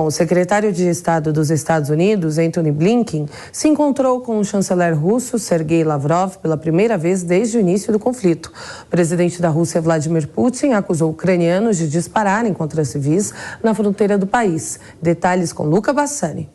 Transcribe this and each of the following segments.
Bom, o secretário de Estado dos Estados Unidos, Antony Blinken, se encontrou com o chanceler russo Sergei Lavrov pela primeira vez desde o início do conflito. O presidente da Rússia, Vladimir Putin, acusou ucranianos de dispararem contra civis na fronteira do país. Detalhes com Luca Bassani.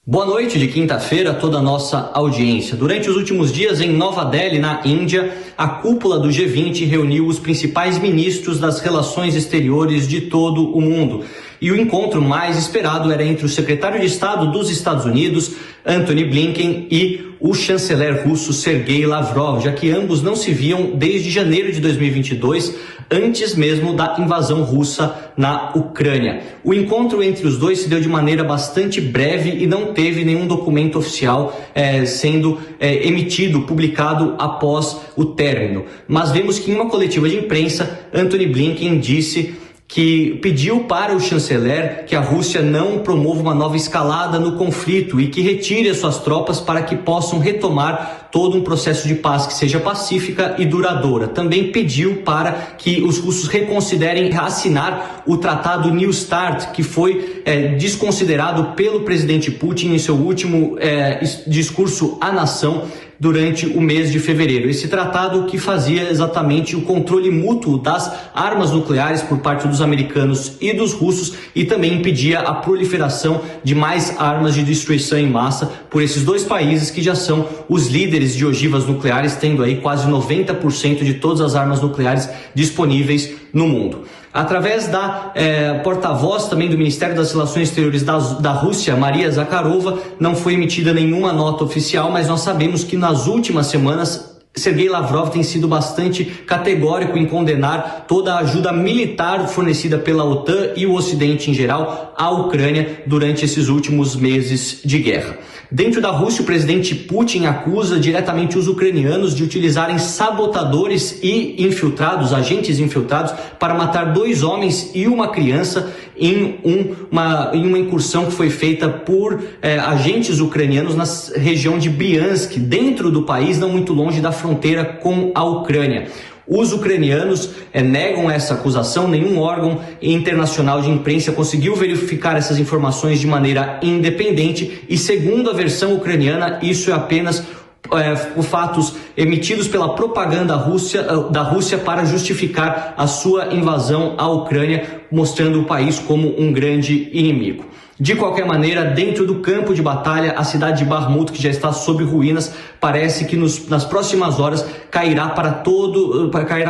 Boa noite de quinta-feira a toda a nossa audiência. Durante os últimos dias em Nova Delhi, na Índia, a cúpula do G20 reuniu os principais ministros das relações exteriores de todo o mundo. E o encontro mais esperado era entre o secretário de Estado dos Estados Unidos, Antony Blinken, e o chanceler russo Sergei Lavrov, já que ambos não se viam desde janeiro de 2022, antes mesmo da invasão russa na Ucrânia. O encontro entre os dois se deu de maneira bastante breve e não teve nenhum documento oficial sendo emitido, publicado após o término. Mas vemos que em uma coletiva de imprensa, Antony Blinken disse que pediu para o chanceler que a Rússia não promova uma nova escalada no conflito e que retire as suas tropas para que possam retomar todo um processo de paz que seja pacífica e duradoura. Também pediu para que os russos reconsiderem assinar o tratado New START, que foi desconsiderado pelo presidente Putin em seu último discurso à nação durante o mês de fevereiro. Esse tratado que fazia exatamente o controle mútuo das armas nucleares por parte dos americanos e dos russos e também impedia a proliferação de mais armas de destruição em massa por esses dois países que já são os líderes de ogivas nucleares, tendo aí quase 90% de todas as armas nucleares disponíveis no mundo. Através da porta-voz também do Ministério das Relações Exteriores da Rússia, Maria Zakharova, não foi emitida nenhuma nota oficial, mas nós sabemos que nas últimas semanas Sergei Lavrov tem sido bastante categórico em condenar toda a ajuda militar fornecida pela OTAN e o Ocidente em geral à Ucrânia durante esses últimos meses de guerra. Dentro da Rússia, o presidente Putin acusa diretamente os ucranianos de utilizarem sabotadores e agentes infiltrados, para matar 2 homens e uma criança em uma incursão que foi feita por agentes ucranianos na região de Briansk, dentro do país, não muito longe da fronteira com a Ucrânia. Os ucranianos negam essa acusação, nenhum órgão internacional de imprensa conseguiu verificar essas informações de maneira independente e, segundo a versão ucraniana, isso é apenas fatos emitidos pela propaganda da Rússia para justificar a sua invasão à Ucrânia, mostrando o país como um grande inimigo. De qualquer maneira, dentro do campo de batalha, a cidade de Bakhmut, que já está sob ruínas, parece que nas próximas horas cairá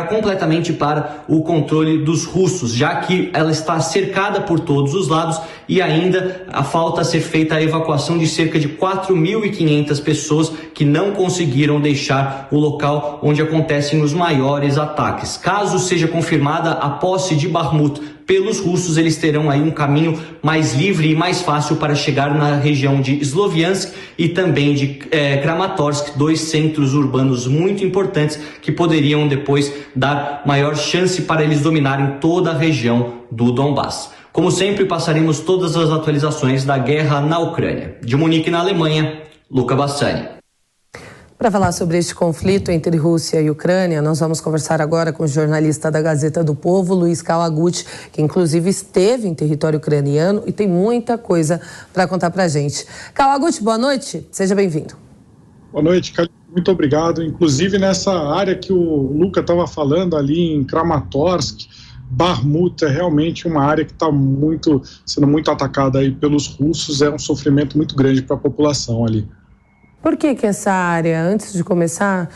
completamente para o controle dos russos, já que ela está cercada por todos os lados e ainda falta ser feita a evacuação de cerca de 4.500 pessoas que não conseguiram deixar o local onde acontecem os maiores ataques. Caso seja confirmada a posse de Bakhmut pelos russos, eles terão aí um caminho mais livre e mais fácil para chegar na região de Sloviansk e também de Kramatorsk, 2 centros urbanos muito importantes que poderiam depois dar maior chance para eles dominarem toda a região do Donbass. Como sempre, passaremos todas as atualizações da guerra na Ucrânia. De Munique, na Alemanha, Luca Bassani. Para falar sobre este conflito entre Rússia e Ucrânia, nós vamos conversar agora com o jornalista da Gazeta do Povo, Luiz Kawaguchi, que inclusive esteve em território ucraniano e tem muita coisa para contar para a gente. Kawaguchi, boa noite, seja bem-vindo. Boa noite, muito obrigado. Inclusive nessa área que o Luca estava falando ali em Kramatorsk, Bakhmut é realmente uma área que está sendo muito atacada aí pelos russos, é um sofrimento muito grande para a população ali. Por que essa área, antes de começar,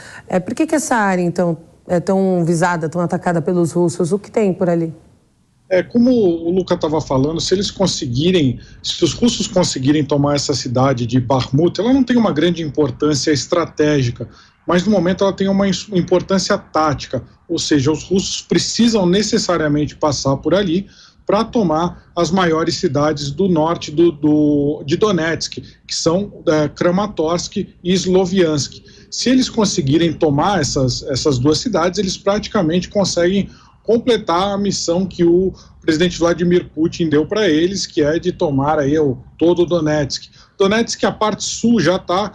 por que essa área, então, é tão visada, tão atacada pelos russos? O que tem por ali? Como o Luca estava falando, se os russos conseguirem tomar essa cidade de Bakhmut, ela não tem uma grande importância estratégica, mas no momento ela tem uma importância tática, ou seja, os russos precisam necessariamente passar por ali para tomar as maiores cidades do norte de Donetsk, que são Kramatorsk e Sloviansk. Se eles conseguirem tomar essas 2 cidades, eles praticamente conseguem completar a missão que o presidente Vladimir Putin deu para eles, que é de tomar aí todo o Donetsk. Donetsk, a parte sul, já está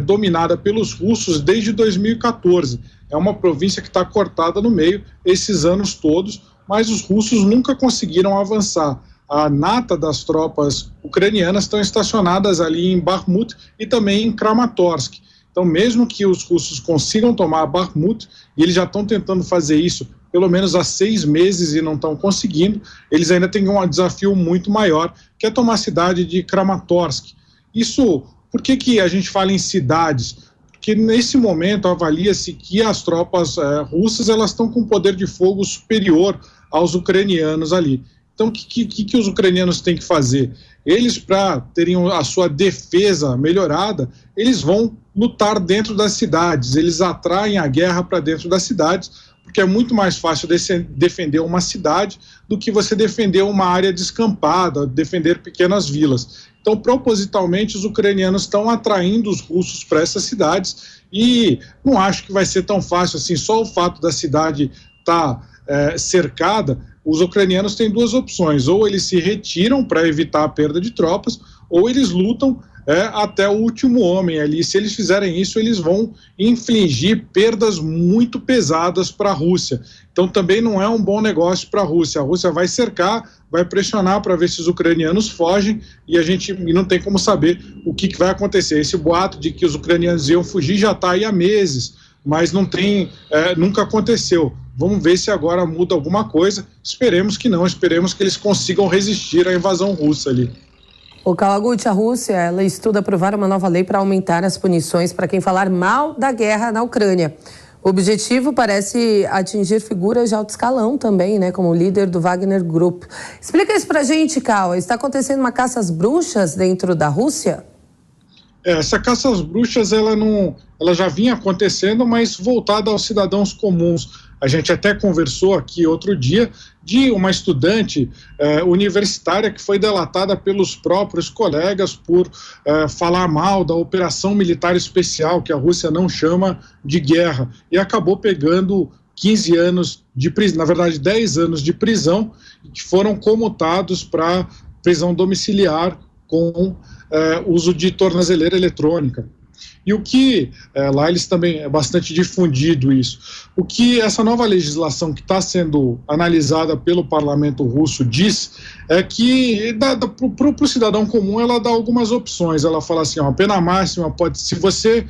dominada pelos russos desde 2014. É uma província que está cortada no meio esses anos todos, mas os russos nunca conseguiram avançar. a nata das tropas ucranianas estão estacionadas ali em Bakhmut e também em Kramatorsk. Então, mesmo que os russos consigam tomar Bakhmut, e eles já estão tentando fazer isso pelo menos há 6 meses e não estão conseguindo, eles ainda têm um desafio muito maior, que é tomar a cidade de Kramatorsk. Isso, por que a gente fala em cidades? Porque nesse momento avalia-se que as tropas russas elas estão com um poder de fogo superior aos ucranianos ali. Então, o que os ucranianos têm que fazer? Eles, para terem a sua defesa melhorada, eles vão lutar dentro das cidades, eles atraem a guerra para dentro das cidades, porque é muito mais fácil defender uma cidade do que você defender uma área descampada, defender pequenas vilas. Então, propositalmente, os ucranianos estão atraindo os russos para essas cidades e não acho que vai ser tão fácil assim. Só o fato da cidade estar cercada, os ucranianos têm 2 opções: ou eles se retiram para evitar a perda de tropas, ou eles lutam até o último homem ali. Se eles fizerem isso, eles vão infligir perdas muito pesadas para a Rússia. Então também não é um bom negócio para a Rússia. A Rússia vai cercar, vai pressionar para ver se os ucranianos fogem e a gente não tem como saber o que vai acontecer. Esse boato de que os ucranianos iam fugir já está aí há meses, mas não tem, nunca aconteceu. Vamos ver se agora muda alguma coisa. Esperemos que não, esperemos que eles consigam resistir à invasão russa ali. O Kawaguchi, a Rússia, ela estuda aprovar uma nova lei para aumentar as punições para quem falar mal da guerra na Ucrânia. O objetivo parece atingir figuras de alto escalão também, né, como o líder do Wagner Group. Explica isso pra gente, Kawa. Está acontecendo uma caça às bruxas dentro da Rússia? Essa caça às bruxas, ela já vinha acontecendo, mas voltada aos cidadãos comuns. A gente até conversou aqui outro dia de uma estudante universitária que foi delatada pelos próprios colegas por falar mal da operação militar especial, que a Rússia não chama de guerra, e acabou pegando 15 anos de prisão, na verdade 10 anos de prisão, que foram comutados para prisão domiciliar com uso de tornozeleira eletrônica. E o que, lá eles também, é bastante difundido isso, o que essa nova legislação que está sendo analisada pelo parlamento russo diz é que para o cidadão comum ela dá algumas opções. Ela fala assim, a pena máxima pode, se você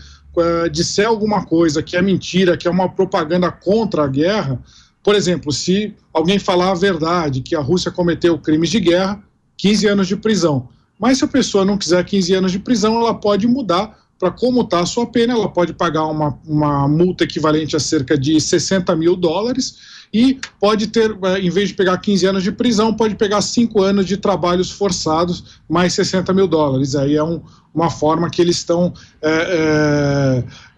disser alguma coisa que é mentira, que é uma propaganda contra a guerra, por exemplo, se alguém falar a verdade, que a Rússia cometeu crimes de guerra, 15 anos de prisão. Mas se a pessoa não quiser 15 anos de prisão, ela pode mudar para comutar a sua pena, ela pode pagar uma multa equivalente a cerca de $60 mil e pode ter, em vez de pegar 15 anos de prisão, pode pegar 5 anos de trabalhos forçados, mais $60 mil. Aí é uma forma que eles estão,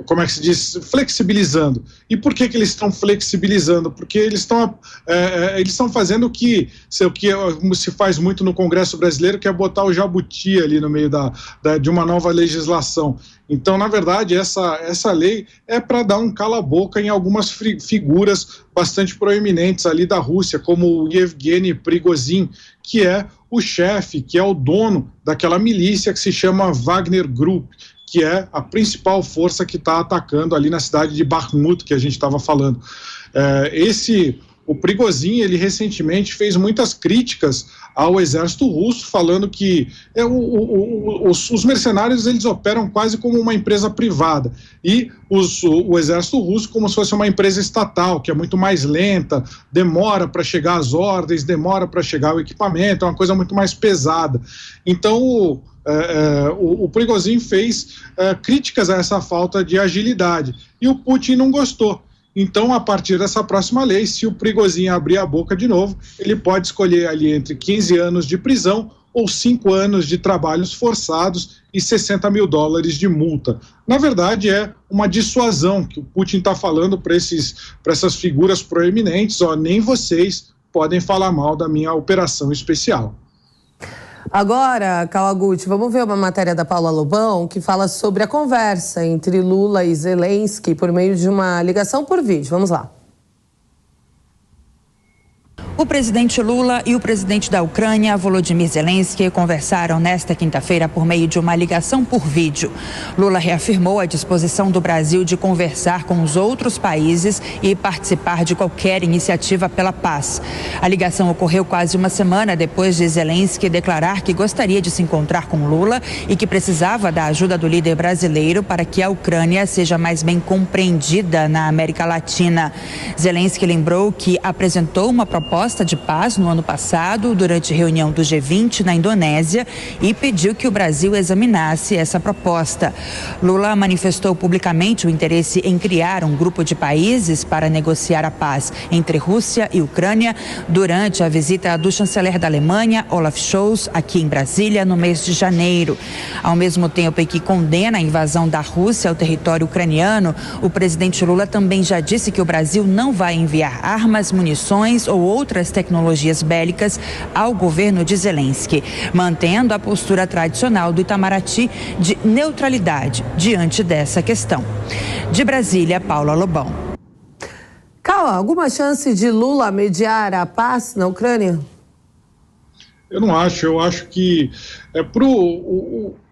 como é que se diz, flexibilizando. E por que eles estão flexibilizando? Porque eles estão fazendo o que se faz muito no Congresso brasileiro, que é botar o jabuti ali no meio de uma nova legislação. Então, na verdade, essa lei é para dar um cala-boca em algumas figuras bastante proeminentes ali da Rússia, como o Yevgeny Prigozhin, que é o chefe, que é o dono daquela milícia que se chama Wagner Group, que é a principal força que está atacando ali na cidade de Bakhmut, que a gente estava falando. O Prigozhin, ele recentemente fez muitas críticas ao exército russo, falando que os mercenários eles operam quase como uma empresa privada e o exército russo como se fosse uma empresa estatal, que é muito mais lenta, demora para chegar às ordens, demora para chegar o equipamento, é uma coisa muito mais pesada. Então o Prigozhin fez críticas a essa falta de agilidade e o Putin não gostou. Então, a partir dessa próxima lei, se o Prigozhin abrir a boca de novo, ele pode escolher ali entre 15 anos de prisão ou 5 anos de trabalhos forçados e $60 mil de multa. Na verdade, é uma dissuasão que o Putin está falando para essas figuras proeminentes, nem vocês podem falar mal da minha operação especial. Agora, Kawaguchi, vamos ver uma matéria da Paula Lobão que fala sobre a conversa entre Lula e Zelensky por meio de uma ligação por vídeo. Vamos lá. O presidente Lula e o presidente da Ucrânia, Volodymyr Zelensky, conversaram nesta quinta-feira por meio de uma ligação por vídeo. Lula reafirmou a disposição do Brasil de conversar com os outros países e participar de qualquer iniciativa pela paz. A ligação ocorreu quase uma semana depois de Zelensky declarar que gostaria de se encontrar com Lula e que precisava da ajuda do líder brasileiro para que a Ucrânia seja mais bem compreendida na América Latina. Zelensky lembrou que apresentou uma proposta de paz no ano passado, durante reunião do G20 na Indonésia, e pediu que o Brasil examinasse essa proposta. Lula manifestou publicamente o interesse em criar um grupo de países para negociar a paz entre Rússia e Ucrânia durante a visita do chanceler da Alemanha, Olaf Scholz, aqui em Brasília, no mês de janeiro. Ao mesmo tempo que condena a invasão da Rússia ao território ucraniano, o presidente Lula também já disse que o Brasil não vai enviar armas, munições ou outras tecnologias bélicas ao governo de Zelensky, mantendo a postura tradicional do Itamaraty de neutralidade diante dessa questão. De Brasília, Paula Lobão. Cal, alguma chance de Lula mediar a paz na Ucrânia? Eu não acho, eu acho que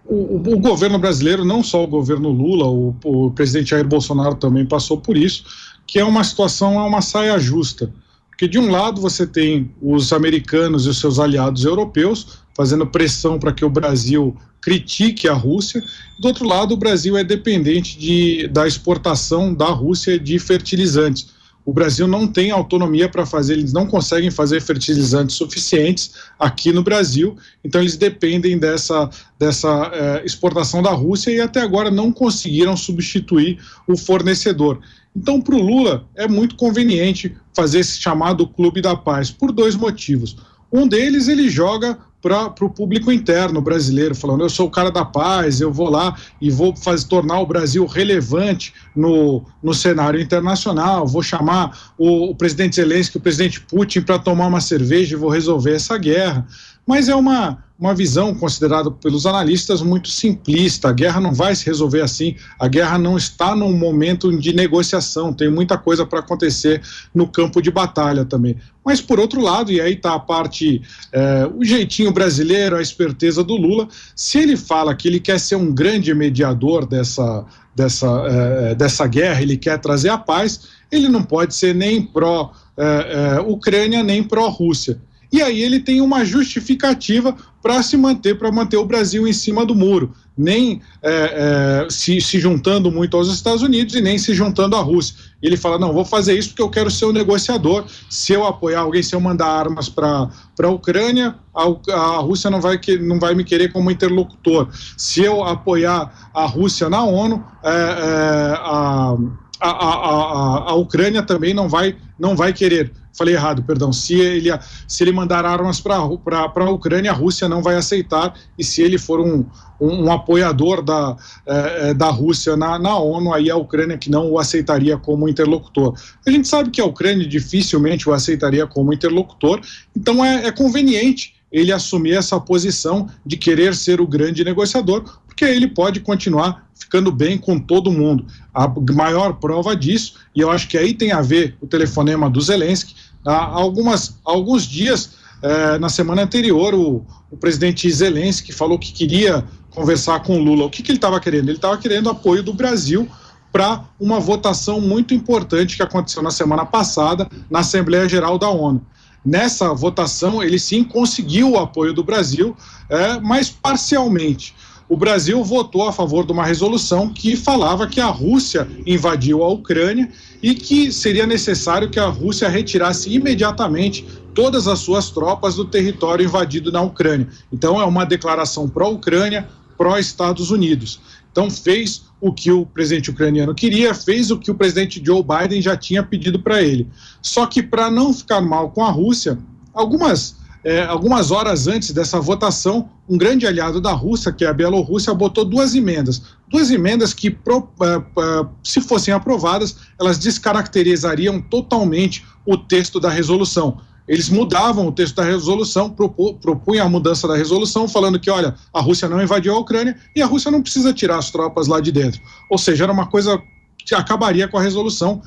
o governo brasileiro, não só o governo Lula, o presidente Jair Bolsonaro também passou por isso, que é uma situação, é uma saia justa. Porque de um lado você tem os americanos e os seus aliados europeus fazendo pressão para que o Brasil critique a Rússia, do outro lado o Brasil é dependente da exportação da Rússia de fertilizantes. O Brasil não tem autonomia para fazer, eles não conseguem fazer fertilizantes suficientes aqui no Brasil, então eles dependem dessa exportação da Rússia e até agora não conseguiram substituir o fornecedor. Então, para o Lula, é muito conveniente fazer esse chamado Clube da Paz, por dois motivos. Um deles, ele joga para o público interno brasileiro, falando, eu sou o cara da paz, eu vou lá e vou tornar o Brasil relevante no cenário internacional, vou chamar o presidente Zelensky, o presidente Putin para tomar uma cerveja e vou resolver essa guerra. Mas é uma visão considerada pelos analistas muito simplista. A guerra não vai se resolver assim, a guerra não está num momento de negociação, tem muita coisa para acontecer no campo de batalha também. Mas por outro lado, e aí está a parte, o jeitinho brasileiro, a esperteza do Lula, se ele fala que ele quer ser um grande mediador dessa guerra, ele quer trazer a paz, ele não pode ser nem pró-Ucrânia, nem pró-Rússia. E aí ele tem uma justificativa para manter o Brasil em cima do muro, nem se juntando muito aos Estados Unidos e nem se juntando à Rússia. Ele fala, não, vou fazer isso porque eu quero ser um negociador, se eu apoiar alguém, se eu mandar armas para a Ucrânia, a Rússia não vai me querer como interlocutor. Se eu apoiar a Rússia na ONU, a Ucrânia também não vai querer. Falei errado, perdão. Se ele mandar armas para a Ucrânia, a Rússia não vai aceitar, e se ele for um apoiador da Rússia na ONU, aí a Ucrânia que não o aceitaria como interlocutor. A gente sabe que a Ucrânia dificilmente o aceitaria como interlocutor, então é conveniente ele assumir essa posição de querer ser o grande negociador, porque ele pode continuar ficando bem com todo mundo. A maior prova disso, e eu acho que aí tem a ver o telefonema do Zelensky, há alguns dias, na semana anterior, o presidente Zelensky falou que queria conversar com o Lula. O que ele estava querendo? Ele estava querendo apoio do Brasil para uma votação muito importante que aconteceu na semana passada na Assembleia Geral da ONU. Nessa votação, ele sim conseguiu o apoio do Brasil, mas parcialmente. O Brasil votou a favor de uma resolução que falava que a Rússia invadiu a Ucrânia e que seria necessário que a Rússia retirasse imediatamente todas as suas tropas do território invadido na Ucrânia. Então é uma declaração pró-Ucrânia, pró-Estados Unidos. Então fez o que o presidente ucraniano queria, fez o que o presidente Joe Biden já tinha pedido para ele. Só que para não ficar mal com a Rússia, algumas horas antes dessa votação, um grande aliado da Rússia, que é a Bielorrússia, botou duas emendas que, se fossem aprovadas, elas descaracterizariam totalmente o texto da resolução. Eles mudavam o texto da resolução, propunham a mudança da resolução, falando que, olha, a Rússia não invadiu a Ucrânia e a Rússia não precisa tirar as tropas lá de dentro. Ou seja, era uma coisa que acabaria com a resolução.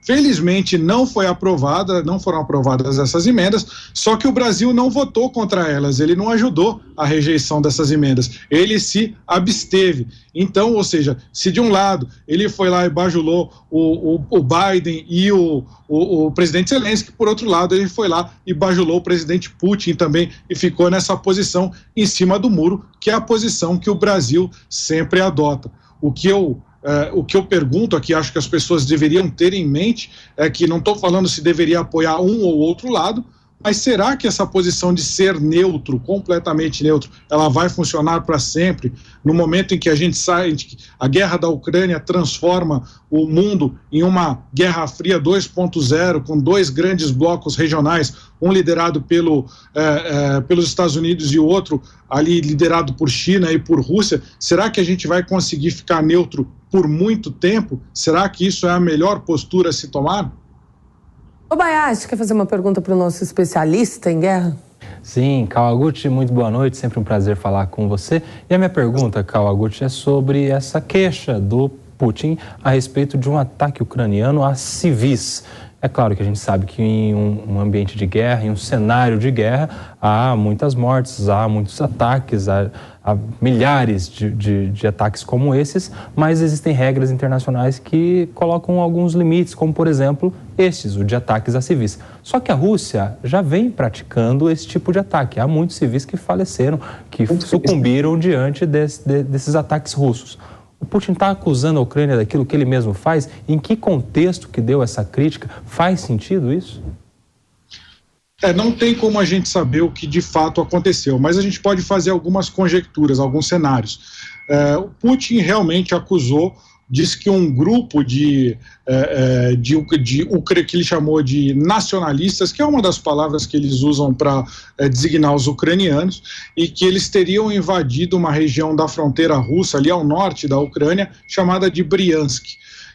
Felizmente não foram aprovadas essas emendas, só que o Brasil não votou contra elas, ele não ajudou a rejeição dessas emendas, ele se absteve. Então, ou seja, se de um lado ele foi lá e bajulou o Biden e o presidente Zelensky, por outro lado ele foi lá e bajulou o presidente Putin também e ficou nessa posição em cima do muro, que é a posição que o Brasil sempre adota. O que eu pergunto aqui, acho que as pessoas deveriam ter em mente, é que não estou falando se deveria apoiar um ou outro lado, mas será que essa posição de ser neutro, completamente neutro, ela vai funcionar para sempre? No momento em que a gente sai, a guerra da Ucrânia transforma o mundo em uma Guerra Fria 2.0, com dois grandes blocos regionais, um liderado pelos Estados Unidos e o outro ali liderado por China e por Rússia, será que a gente vai conseguir ficar neutro por muito tempo? Será que isso é a melhor postura a se tomar? Kobayashi, quer fazer uma pergunta para o nosso especialista em guerra? Sim, Kawaguchi, muito boa noite, sempre um prazer falar com você. E a minha pergunta, Kawaguchi, é sobre essa queixa do Putin a respeito de um ataque ucraniano a civis. É claro que a gente sabe que em um ambiente de guerra, em um cenário de guerra, há muitas mortes, há muitos ataques, há milhares de ataques como esses, mas existem regras internacionais que colocam alguns limites, como por exemplo estes, o de ataques a civis. Só que a Rússia já vem praticando esse tipo de ataque. Há muitos civis que faleceram, que sucumbiram diante desses ataques russos. O Putin está acusando a Ucrânia daquilo que ele mesmo faz? Em que contexto que deu essa crítica? Faz sentido isso? Não tem como a gente saber o que de fato aconteceu, mas a gente pode fazer algumas conjecturas, alguns cenários. O Putin realmente acusou, disse que um grupo que ele chamou de nacionalistas, que é uma das palavras que eles usam para designar os ucranianos, e que eles teriam invadido uma região da fronteira russa, ali ao norte da Ucrânia, chamada de Bryansk.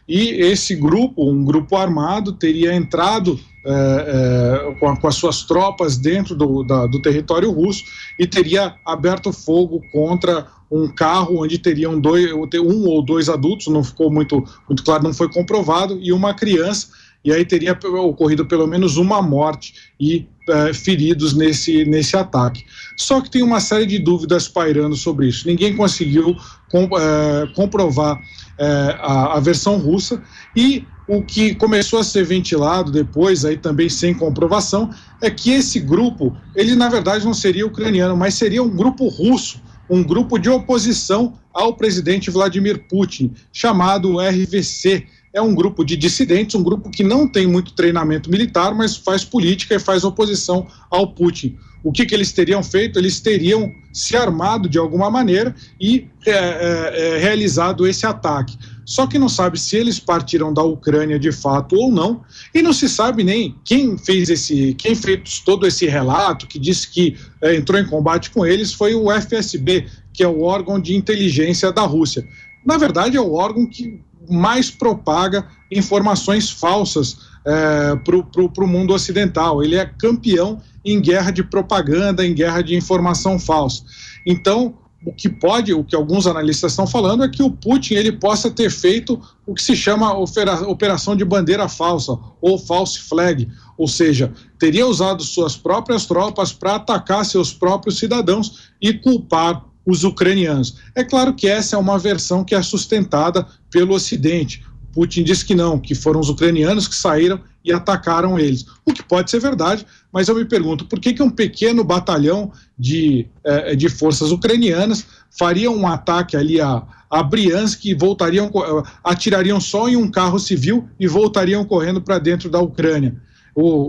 E esse grupo, um grupo armado, teria entrado com as suas tropas dentro do território russo e teria aberto fogo contra um carro onde teriam um ou dois adultos, não ficou muito claro, não foi comprovado, e uma criança, e aí teria ocorrido pelo menos uma morte e feridos nesse ataque. Só que tem uma série de dúvidas pairando sobre isso. Ninguém conseguiu comprovar a versão russa, e o que começou a ser ventilado depois, aí também sem comprovação, é que esse grupo, ele na verdade não seria ucraniano, mas seria um grupo russo, um grupo de oposição ao presidente Vladimir Putin, chamado RVC. É um grupo de dissidentes, um grupo que não tem muito treinamento militar, mas faz política e faz oposição ao Putin. O que eles teriam feito? Eles teriam se armado de alguma maneira e realizado esse ataque. Só que não sabe se eles partiram da Ucrânia de fato ou não, e não se sabe nem quem fez todo esse relato, que disse que entrou em combate com eles, foi o FSB, que é o órgão de inteligência da Rússia. Na verdade, é o órgão que mais propaga informações falsas para o mundo ocidental. Ele é campeão em guerra de propaganda, em guerra de informação falsa. Então, o que alguns analistas estão falando é que o Putin ele possa ter feito o que se chama operação de bandeira falsa, ou false flag, ou seja, teria usado suas próprias tropas para atacar seus próprios cidadãos e culpar os ucranianos. É claro que essa é uma versão que é sustentada pelo Ocidente. Putin diz que não, que foram os ucranianos que saíram e atacaram eles. O que pode ser verdade, mas eu me pergunto por que um pequeno batalhão de forças ucranianas faria um ataque ali a Bryansk e atirariam só em um carro civil e voltariam correndo para dentro da Ucrânia.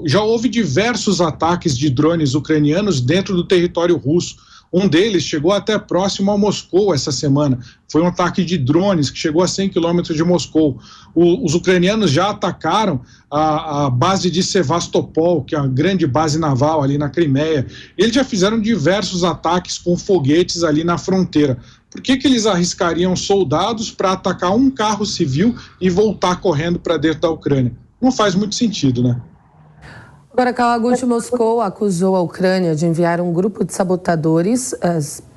Já houve diversos ataques de drones ucranianos dentro do território russo. Um deles chegou até próximo a Moscou essa semana. Foi um ataque de drones que chegou a 100 quilômetros de Moscou. Os ucranianos já atacaram a base de Sevastopol, que é uma grande base naval ali na Crimeia. Eles já fizeram diversos ataques com foguetes ali na fronteira. Por que eles arriscariam soldados para atacar um carro civil e voltar correndo para dentro da Ucrânia? Não faz muito sentido, né? Agora, Kawaguchi, Moscou acusou a Ucrânia de enviar um grupo de sabotadores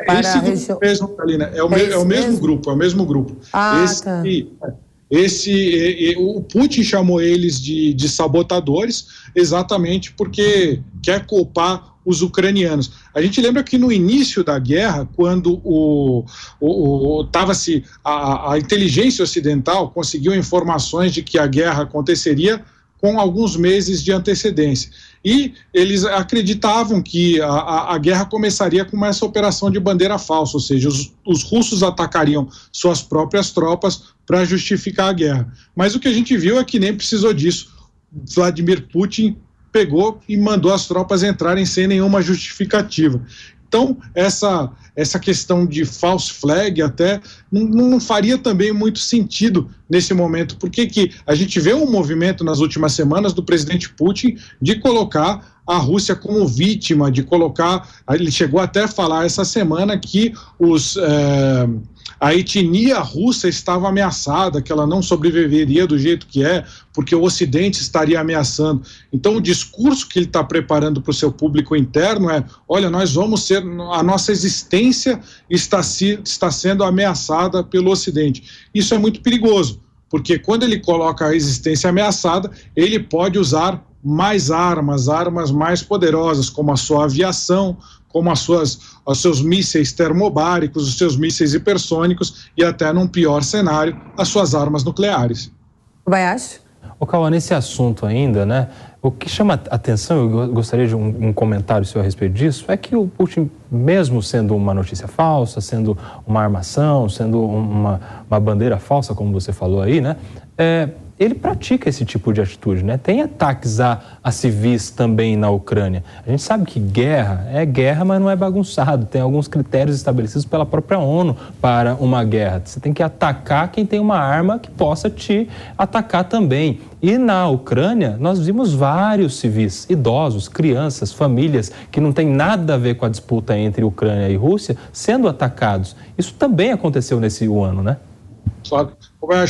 para a região. Mesmo, Kalina, é o mesmo grupo, é o mesmo grupo. O Putin chamou eles de sabotadores exatamente porque quer culpar os ucranianos. A gente lembra que no início da guerra, quando a inteligência ocidental conseguiu informações de que a guerra aconteceria com alguns meses de antecedência. E eles acreditavam que a guerra começaria com essa operação de bandeira falsa, ou seja, os russos atacariam suas próprias tropas para justificar a guerra. Mas o que a gente viu é que nem precisou disso. Vladimir Putin pegou e mandou as tropas entrarem sem nenhuma justificativa. Então, essa questão de false flag até não faria também muito sentido nesse momento, porque que a gente vê um movimento nas últimas semanas do presidente Putin de colocar a Rússia como vítima, ele chegou até a falar essa semana que a etnia russa estava ameaçada, que ela não sobreviveria do jeito que é, porque o Ocidente estaria ameaçando. Então, o discurso que ele está preparando para o seu público interno é: olha, a nossa existência está sendo ameaçada pelo Ocidente. Isso é muito perigoso, porque quando ele coloca a existência ameaçada, ele pode usar mais armas mais poderosas, como a sua aviação, como os seus mísseis termobáricos, os seus mísseis hipersônicos e até, num pior cenário, as suas armas nucleares. Kobayashi? Cauã, nesse assunto ainda, né, o que chama atenção, eu gostaria de um comentário seu a respeito disso, é que o Putin, mesmo sendo uma notícia falsa, sendo uma armação, sendo uma bandeira falsa, como você falou aí, né, ele pratica esse tipo de atitude, né? Tem ataques a civis também na Ucrânia. A gente sabe que guerra é guerra, mas não é bagunçado. Tem alguns critérios estabelecidos pela própria ONU para uma guerra. Você tem que atacar quem tem uma arma que possa te atacar também. E na Ucrânia, nós vimos vários civis, idosos, crianças, famílias, que não tem nada a ver com a disputa entre Ucrânia e Rússia, sendo atacados. Isso também aconteceu nesse ano, né? Claro.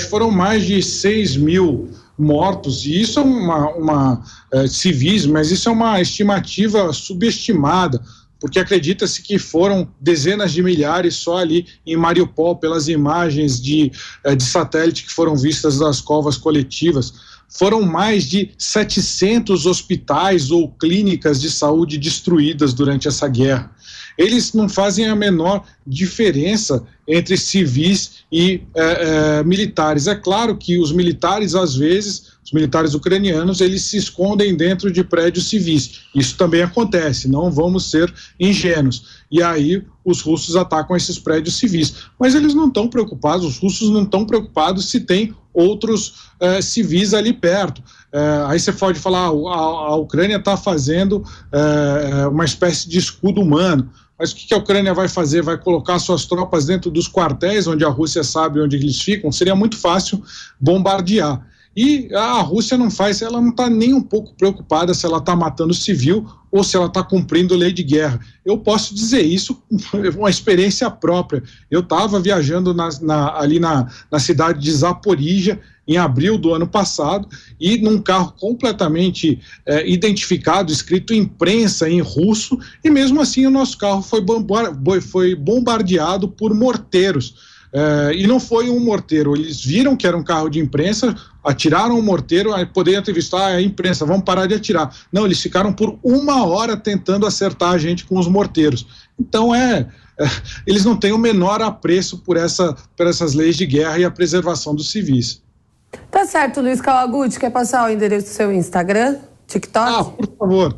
Foram mais de 6 mil mortos, e isso é civis, mas isso é uma estimativa subestimada, porque acredita-se que foram dezenas de milhares só ali em Mariupol, pelas imagens de satélite que foram vistas das covas coletivas. Foram mais de 700 hospitais ou clínicas de saúde destruídas durante essa guerra. Eles não fazem a menor diferença entre civis e militares. É claro que os militares, às vezes, os militares ucranianos, eles se escondem dentro de prédios civis. Isso também acontece, não vamos ser ingênuos. E aí os russos atacam esses prédios civis. Mas eles não estão preocupados, os russos não estão preocupados se tem outros civis ali perto. Aí você pode falar, a Ucrânia está fazendo uma espécie de escudo humano. Mas o que a Ucrânia vai fazer? Vai colocar suas tropas dentro dos quartéis, onde a Rússia sabe onde eles ficam? Seria muito fácil bombardear. E a Rússia não está nem um pouco preocupada se ela está matando civil ou se ela está cumprindo lei de guerra. Eu posso dizer isso com uma experiência própria. Eu estava viajando ali na cidade de Zaporizhia, em abril do ano passado, e num carro completamente identificado, escrito imprensa em russo, e mesmo assim o nosso carro foi bombardeado por morteiros. E não foi um morteiro, eles viram que era um carro de imprensa, atiraram o morteiro, aí poderiam ter visto, a imprensa, vamos parar de atirar. Não, eles ficaram por 1 hora tentando acertar a gente com os morteiros. Então eles não têm o menor apreço por essas leis de guerra e a preservação dos civis. Tá certo, Luiz Kawaguchi, quer passar o endereço do seu Instagram, TikTok? Por favor,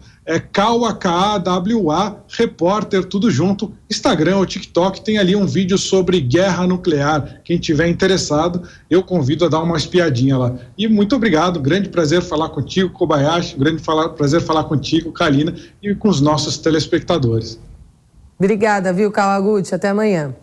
Kawa, K-A-W-A, repórter, tudo junto, Instagram ou TikTok, tem ali um vídeo sobre guerra nuclear. Quem tiver interessado, eu convido a dar uma espiadinha lá. E muito obrigado, grande prazer falar contigo, Kobayashi, prazer falar contigo, Kalina, e com os nossos telespectadores. Obrigada, viu, Kawaguchi? Até amanhã.